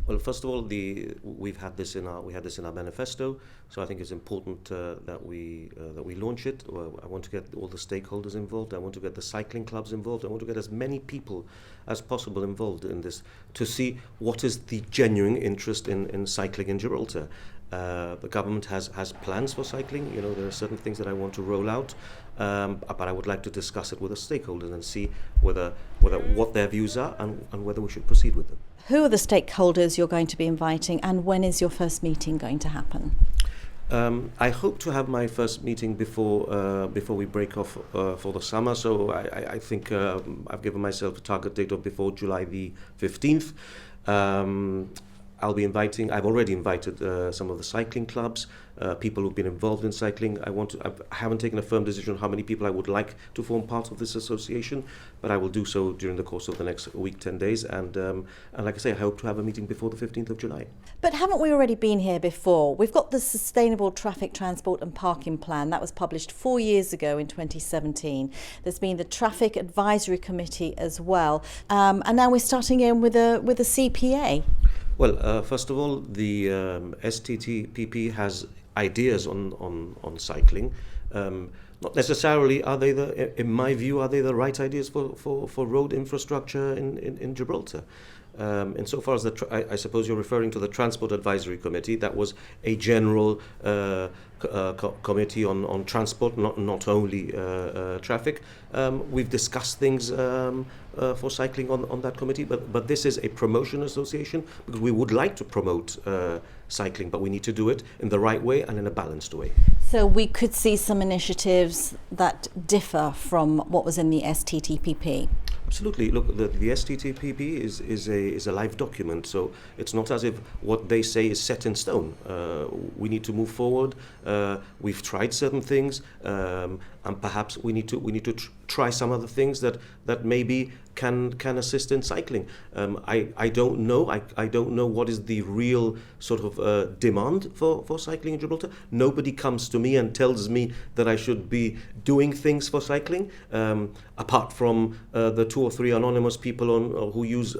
Well, first of all, we had this in our manifesto, so I think it's important that we launch it. I want to get all the stakeholders involved. I want to get the cycling clubs involved. I want to get as many people as possible involved in this to see what is the genuine interest in cycling in Gibraltar. The government has plans for cycling. There are certain things that I want to roll out, but I would like to discuss it with the stakeholders and see whether what their views are and whether we should proceed with them. Who are the stakeholders you're going to be inviting, and when is your first meeting going to happen? I hope to have my first meeting before we break off for the summer. So I think I've given myself a target date of before July the 15th. I've already invited some of the cycling clubs, people who've been involved in cycling. I haven't taken a firm decision on how many people I would like to form part of this association, but I will do so during the course of the next week, 10 days. And like I say, I hope to have a meeting before the 15th of July. But haven't we already been here before? We've got the Sustainable Traffic Transport and Parking Plan that was published 4 years ago in 2017. There's been the Traffic Advisory Committee as well. And now we're starting in with a CPA. Well, first of all, the STTPP has ideas on cycling. Not necessarily in my view, are they the right ideas for road infrastructure in Gibraltar? Insofar as I suppose you're referring to the Transport Advisory Committee, that was a general committee on transport, not only traffic. We've discussed things for cycling on that committee, but this is a promotion association because we would like to promote cycling, but we need to do it in the right way and in a balanced way. So we could see some initiatives that differ from what was in the STTPP. Absolutely. Look, the STTPP is a live document, so it's not as if what they say is set in stone. We need to move forward. We've tried certain things, and perhaps we need to try some other things that maybe can assist in cycling. I don't know. I don't know what is the real sort of demand for cycling in Gibraltar. Nobody comes to me and tells me that I should be doing things for cycling, apart from the 2 or 3 anonymous people who use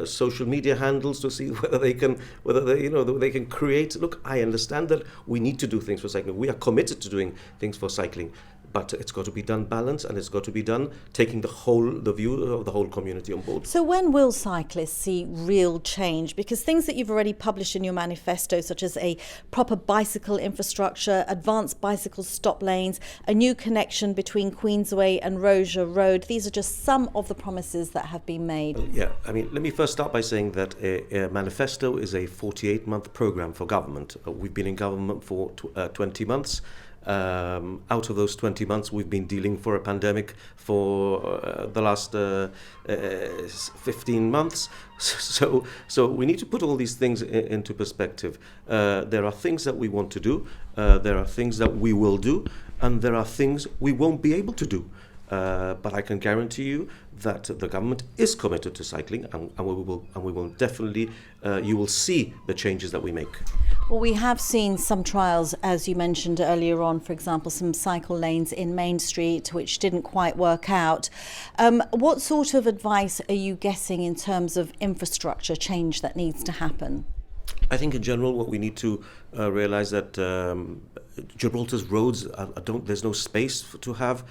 social media handles to see whether they can create. Look, I understand that we need to do things for cycling. We are committed to doing things for cycling, but it's got to be done balanced, and it's got to be done taking the view of the whole community on board. So when will cyclists see real change? Because things that you've already published in your manifesto, such as a proper bicycle infrastructure, advanced bicycle stop lanes, a new connection between Queensway and Rosia Road, these are just some of the promises that have been made. Yeah, I mean, let me first start by saying that a manifesto is a 48-month program for government. We've been in government for 20 months. Out of those 20 months, we've been dealing for a pandemic for the last 15 months. So we need to put all these things into perspective. There are things that we want to do, there are things that we will do, and there are things we won't be able to do. But I can guarantee you that the government is committed to cycling, and we will definitely. You will see the changes that we make. Well, we have seen some trials, as you mentioned earlier on, for example, some cycle lanes in Main Street, which didn't quite work out. What sort of advice are you getting in terms of infrastructure change that needs to happen? I think in general, what we need to realise that Gibraltar's roads there's no space to have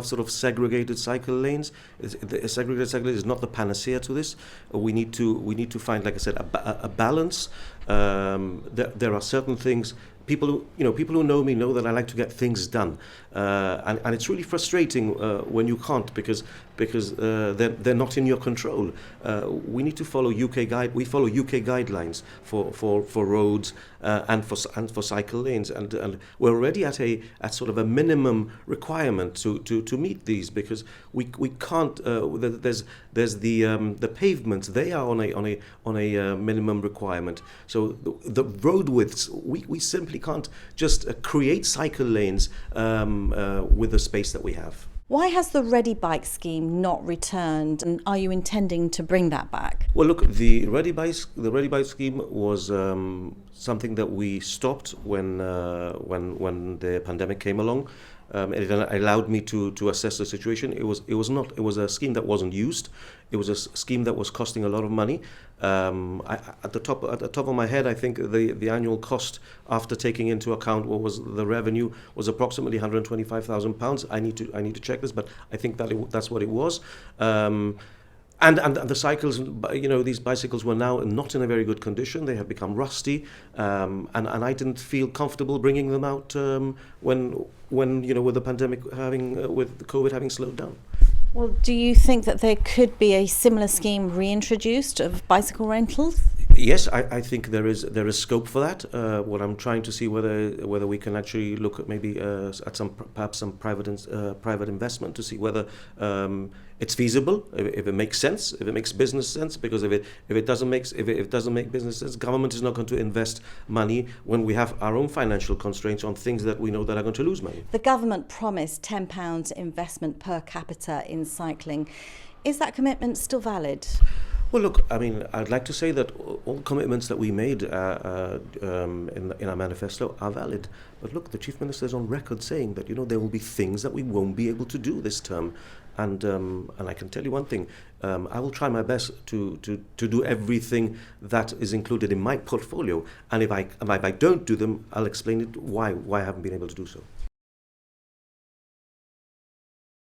sort of segregated cycle lanes. A segregated cycle lane is not the panacea to this. We need to find, like I said, a balance. There are certain things. People who know me know that I like to get things done, and it's really frustrating when you can't because they're not in your control. We need to follow We follow UK guidelines for roads and for cycle lanes, and we're already at sort of a minimum requirement to meet these, because we can't. There's the pavements. They are on a minimum requirement. So the road widths, we simply can't just create cycle lanes with the space that we have. Why has the RediBikes scheme not returned, and are you intending to bring that back? Well, look, the RediBikes scheme was something that we stopped when the pandemic came along. It allowed me to assess the situation. It was a scheme that wasn't used. It was a scheme that was costing a lot of money. At the top of my head, I think the annual cost after taking into account what was the revenue was approximately £125,000. I need to check this, but I think that's what it was. And the cycles, these bicycles were now not in a very good condition. They have become rusty, and I didn't feel comfortable bringing them out when with the pandemic with COVID having slowed down. Well, do you think that there could be a similar scheme reintroduced of bicycle rentals? Yes, I think there is scope for that. What I'm trying to see whether we can actually look at maybe at perhaps some private investment to see whether it's feasible, if it makes sense, if it makes business sense. Because if it doesn't make business sense, government is not going to invest money when we have our own financial constraints on things that we know that are going to lose money. The government promised £10 investment per capita in cycling. Is that commitment still valid? Well, look, I mean, I'd like to say that all commitments that we made in our manifesto are valid. But look, the Chief Minister is on record saying that, there will be things that we won't be able to do this term. And I can tell you one thing, I will try my best to do everything that is included in my portfolio. And if I don't do them, I'll explain why I haven't been able to do so.